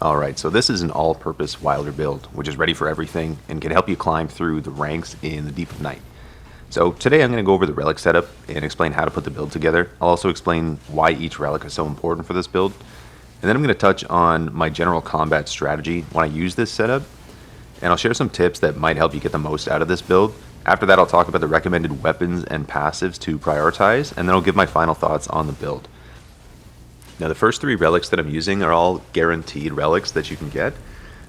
Alright, so this is an all-purpose Wylder build, which is ready for everything and can help you climb through the ranks in the Deep of Night. So today I'm going to go over the relic setup and explain how to put the build together. I'll also explain why each relic is so important for this build. And then I'm going to touch on my general combat strategy when I use this setup. And I'll share some tips that might help you get the most out of this build. After that, I'll talk about the recommended weapons and passives to prioritize, and then I'll give my final thoughts on the build. Now the first three relics that I'm using are all guaranteed relics that you can get.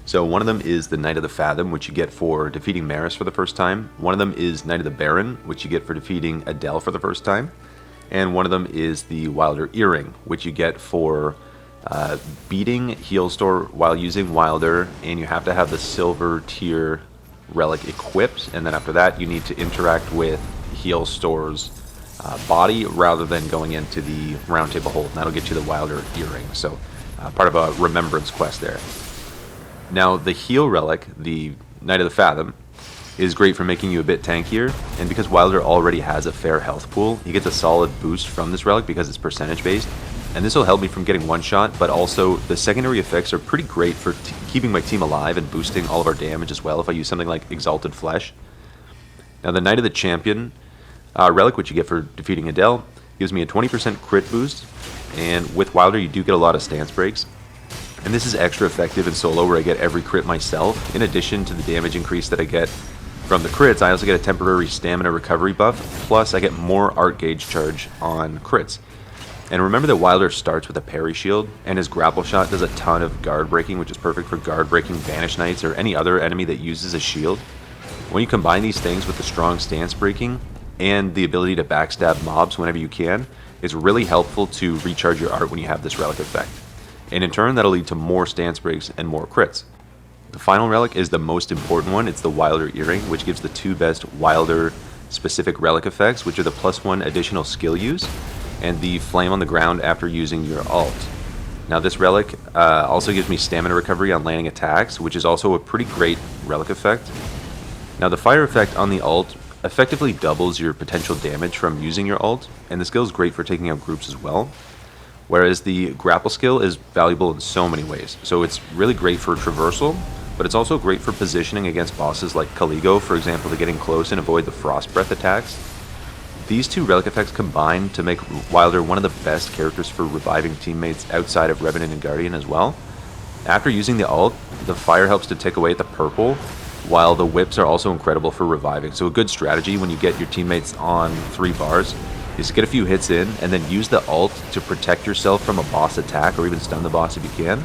So one of them is the Knight of the Fathom, which you get for defeating Maris for the first time. One of them is Knight of the Baron, which you get for defeating Adele for the first time. And one of them is the Wylder Earring, which you get for beating Heal Store while using Wylder, and you have to have the silver tier relic equipped, and then after that you need to interact with Heal Store's body rather than going into the round table hold, and that'll get you the Wylder Earring. So part of a remembrance quest there. Now the heal relic, the Knight of the Fathom, is great for making you a bit tankier, and because Wylder already has a fair health pool, he gets a solid boost from this relic because it's percentage based, and this will help me from getting one shot, but also the secondary effects are pretty great for keeping my team alive and boosting all of our damage as well if I use something like Exalted Flesh. Now the Knight of the Champion relic, which you get for defeating Adele, gives me a 20% crit boost, and with Wylder you do get a lot of stance breaks. And this is extra effective in solo where I get every crit myself. In addition to the damage increase that I get from the crits, I also get a temporary stamina recovery buff, plus I get more art gauge charge on crits. And remember that Wylder starts with a parry shield, and his grapple shot does a ton of guard breaking, which is perfect for guard breaking Banished Knights or any other enemy that uses a shield. When you combine these things with the strong stance breaking and the ability to backstab mobs whenever you can, it's really helpful to recharge your art when you have this relic effect. And in turn, that'll lead to more stance breaks and more crits. The final relic is the most important one. It's the Wylder Earring, which gives the two best Wylder specific relic effects, which are the +1 additional skill use and the flame on the ground after using your ult. Now this relic also gives me stamina recovery on landing attacks, which is also a pretty great relic effect. Now the fire effect on the ult effectively doubles your potential damage from using your ult, and the skill is great for taking out groups as well. Whereas the grapple skill is valuable in so many ways. So it's really great for traversal, but it's also great for positioning against bosses like Caligo, for example, to get in close and avoid the frost breath attacks. These two relic effects combine to make Wylder one of the best characters for reviving teammates outside of Revenant and Guardian as well. After using the ult, the fire helps to take away the purple, while the whips are also incredible for reviving. So a good strategy when you get your teammates on 3 bars is get a few hits in and then use the ult to protect yourself from a boss attack, or even stun the boss if you can,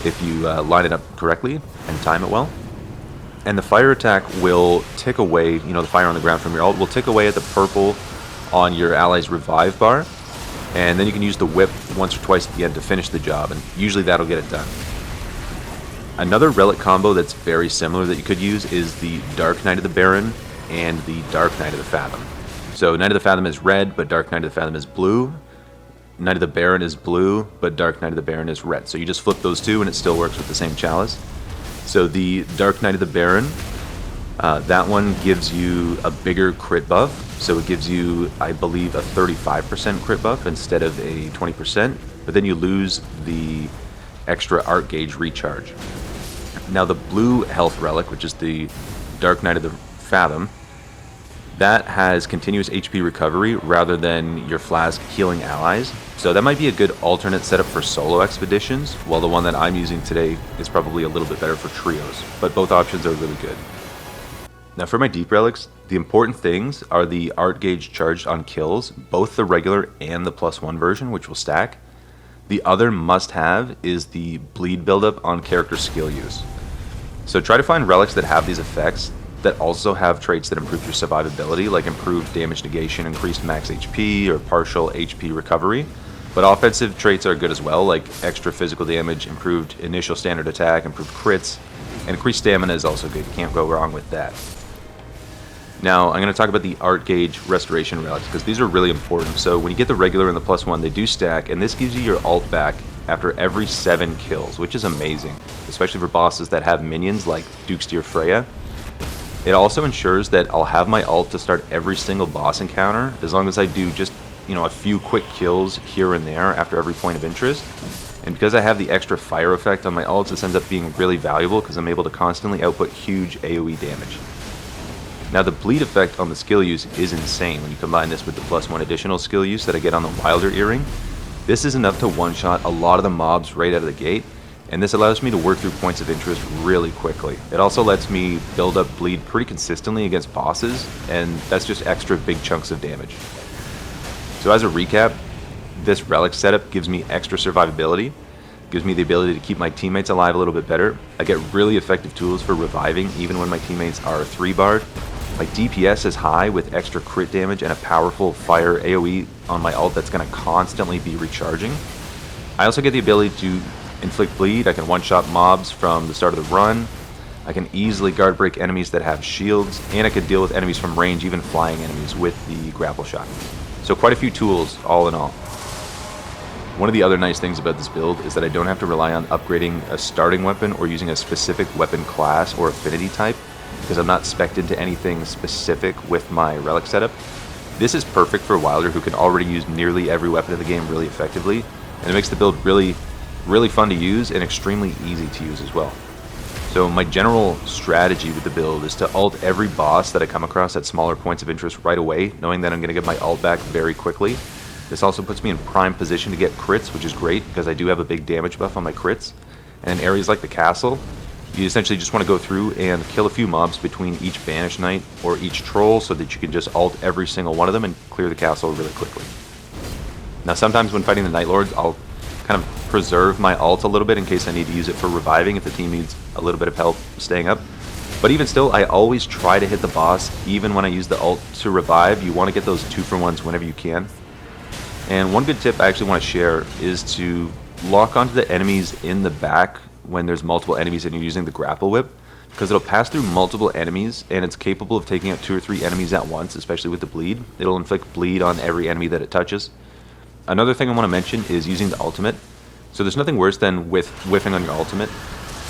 if you line it up correctly and time it well. And the fire attack will tick away, the fire on the ground from your ult will tick away at the purple on your ally's revive bar, and then you can use the whip once or twice at the end to finish the job, and usually that'll get it done. Another relic combo that's very similar that you could use is the Dark Knight of the Baron and the Dark Knight of the Fathom. So Knight of the Fathom is red, but Dark Knight of the Fathom is blue. Knight of the Baron is blue, but Dark Knight of the Baron is red. So you just flip those two and it still works with the same chalice. So the Dark Knight of the Baron, that one gives you a bigger crit buff. So it gives you, I believe, a 35% crit buff instead of a 20%. But then you lose the extra art gauge recharge. Now the blue health relic, which is the Dark Knight of the Fathom, that has continuous HP recovery rather than your flask healing allies. So that might be a good alternate setup for solo expeditions, while the one that I'm using today is probably a little bit better for trios, but both options are really good. Now for my deep relics, the important things are the art gauge charged on kills, both the regular and the +1 version, which will stack. The other must-have is the bleed buildup on character skill use. So try to find relics that have these effects that also have traits that improve your survivability, like improved damage negation, increased max HP, or partial HP recovery. But offensive traits are good as well, like extra physical damage, improved initial standard attack, improved crits, and increased stamina is also good. You can't go wrong with that. Now, I'm going to talk about the art gauge restoration relics, because these are really important. So when you get the regular and the +1, they do stack, and this gives you your ult back after every 7 kills, which is amazing, especially for bosses that have minions like Dukesteer Freya. It also ensures that I'll have my ult to start every single boss encounter, as long as I do just, a few quick kills here and there after every point of interest. And because I have the extra fire effect on my ults, this ends up being really valuable because I'm able to constantly output huge AoE damage. Now the bleed effect on the skill use is insane when you combine this with the +1 additional skill use that I get on the Wylder earring. This is enough to one-shot a lot of the mobs right out of the gate, and this allows me to work through points of interest really quickly. It also lets me build up bleed pretty consistently against bosses, and that's just extra big chunks of damage. So as a recap, this relic setup gives me extra survivability, gives me the ability to keep my teammates alive a little bit better. I get really effective tools for reviving even when my teammates are 3-barred. My DPS is high with extra crit damage and a powerful fire AoE on my ult that's going to constantly be recharging. I also get the ability to inflict bleed. I can one-shot mobs from the start of the run. I can easily guard break enemies that have shields, and I can deal with enemies from range, even flying enemies, with the grapple shot. So quite a few tools all in all. One of the other nice things about this build is that I don't have to rely on upgrading a starting weapon or using a specific weapon class or affinity type, because I'm not spec'd into anything specific with my relic setup. This is perfect for Wylder, who can already use nearly every weapon in the game really effectively, and it makes the build really fun to use and extremely easy to use as well. So my general strategy with the build is to ult every boss that I come across at smaller points of interest right away, knowing that I'm going to get my ult back very quickly. This also puts me in prime position to get crits, which is great because I do have a big damage buff on my crits. And in areas like the castle, you essentially just want to go through and kill a few mobs between each Banished Knight or each troll so that you can just ult every single one of them and clear the castle really quickly. Now sometimes when fighting the Night Lords, I'll kind of preserve my ult a little bit in case I need to use it for reviving if the team needs a little bit of help staying up. But even still, I always try to hit the boss even when I use the ult to revive. You want to get those 2-for-1s whenever you can. And one good tip I actually want to share is to lock onto the enemies in the back when there's multiple enemies and you're using the grapple whip, because it'll pass through multiple enemies and it's capable of taking out 2 or 3 enemies at once, especially with the bleed. It'll inflict bleed on every enemy that it touches. Another thing I want to mention is using the ultimate. So there's nothing worse than whiffing on your ultimate.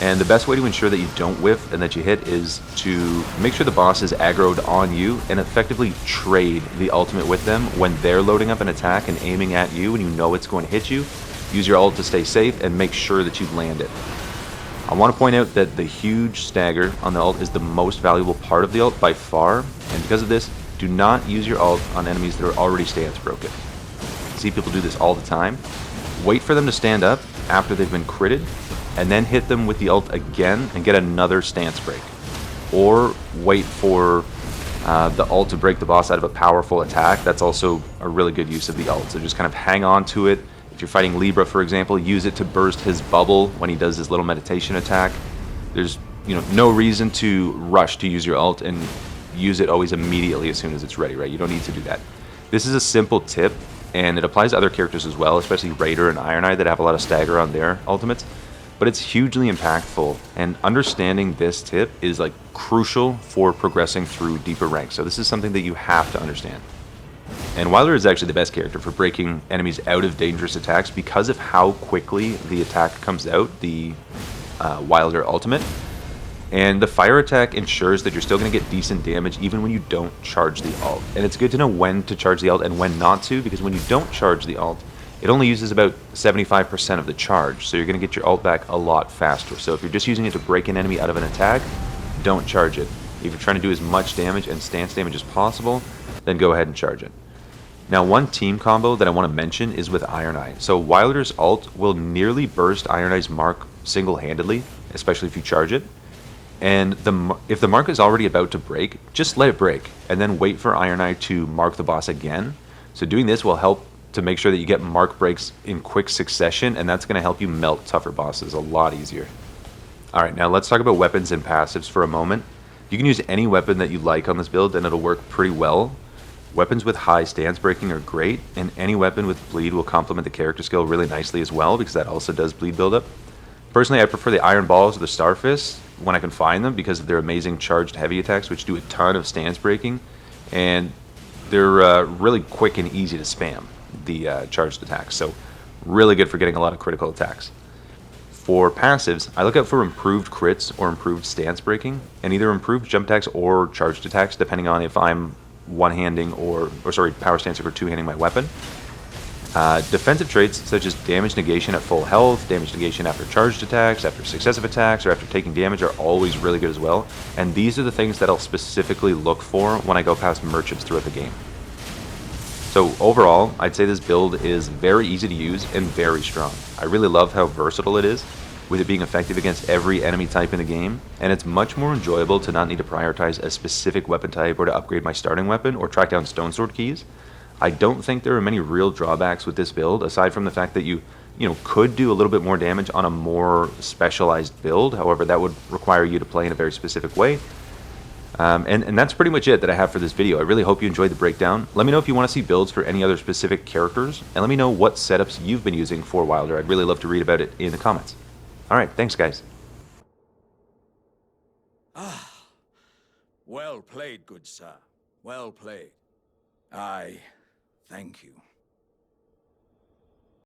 And the best way to ensure that you don't whiff and that you hit is to make sure the boss is aggroed on you and effectively trade the ultimate with them when they're loading up an attack and aiming at you and you know it's going to hit you. Use your ult to stay safe and make sure that you land it. I want to point out that the huge stagger on the ult is the most valuable part of the ult by far, and because of this, do not use your ult on enemies that are already stance broken. I see people do this all the time. Wait for them to stand up after they've been critted, and then hit them with the ult again and get another stance break. Or wait for the ult to break the boss out of a powerful attack. That's also a really good use of the ult. So just kind of hang on to it. If you're fighting Libra, for example, use it to burst his bubble when he does his little meditation attack. There's no reason to rush to use your ult and use it always immediately as soon as it's ready, right? You don't need to do that. This is a simple tip, and it applies to other characters as well, especially Raider and Iron Eye that have a lot of stagger on their ultimates. But it's hugely impactful, and understanding this tip is like crucial for progressing through deeper ranks. So this is something that you have to understand. And Wylder is actually the best character for breaking enemies out of dangerous attacks because of how quickly the attack comes out, the Wylder ultimate. And the fire attack ensures that you're still going to get decent damage even when you don't charge the ult. And it's good to know when to charge the ult and when not to, because when you don't charge the ult, it only uses about 75% of the charge, so you're going to get your ult back a lot faster. So if you're just using it to break an enemy out of an attack, don't charge it. If you're trying to do as much damage and stance damage as possible, then go ahead and charge it. Now, one team combo that I want to mention is with Iron Eye. So Wylder's ult will nearly burst Iron Eye's mark single-handedly, especially if you charge it. And if the mark is already about to break, just let it break, and then wait for Iron Eye to mark the boss again. So doing this will help to make sure that you get mark breaks in quick succession, and that's going to help you melt tougher bosses a lot easier. Alright, now let's talk about weapons and passives for a moment. You can use any weapon that you like on this build and it'll work pretty well. Weapons with high stance breaking are great, and any weapon with bleed will complement the character skill really nicely as well, because that also does bleed buildup. Personally, I prefer the Iron Balls or the Star Fists when I can find them because of their amazing charged heavy attacks, which do a ton of stance breaking, and they're really quick and easy to spam, the charged attacks, so really good for getting a lot of critical attacks. For passives, I look out for improved crits or improved stance breaking, and either improved jump attacks or charged attacks, depending on if I'm one-handing or power stancing or two-handing my weapon. Defensive traits such as damage negation at full health, damage negation after charged attacks, after successive attacks, or after taking damage are always really good as well. And these are the things that I'll specifically look for when I go past merchants throughout the game. So overall, I'd say this build is very easy to use and very strong. I really love how versatile it is, with it being effective against every enemy type in the game, and it's much more enjoyable to not need to prioritize a specific weapon type or to upgrade my starting weapon or track down stone sword keys. I don't think there are many real drawbacks with this build, aside from the fact that you could do a little bit more damage on a more specialized build. However, that would require you to play in a very specific way. And that's pretty much it that I have for this video. I really hope you enjoyed the breakdown. Let me know if you want to see builds for any other specific characters, and let me know what setups you've been using for Wylder. I'd really love to read about it in the comments. Alright, thanks guys. Well played, good sir. Well played. I thank you.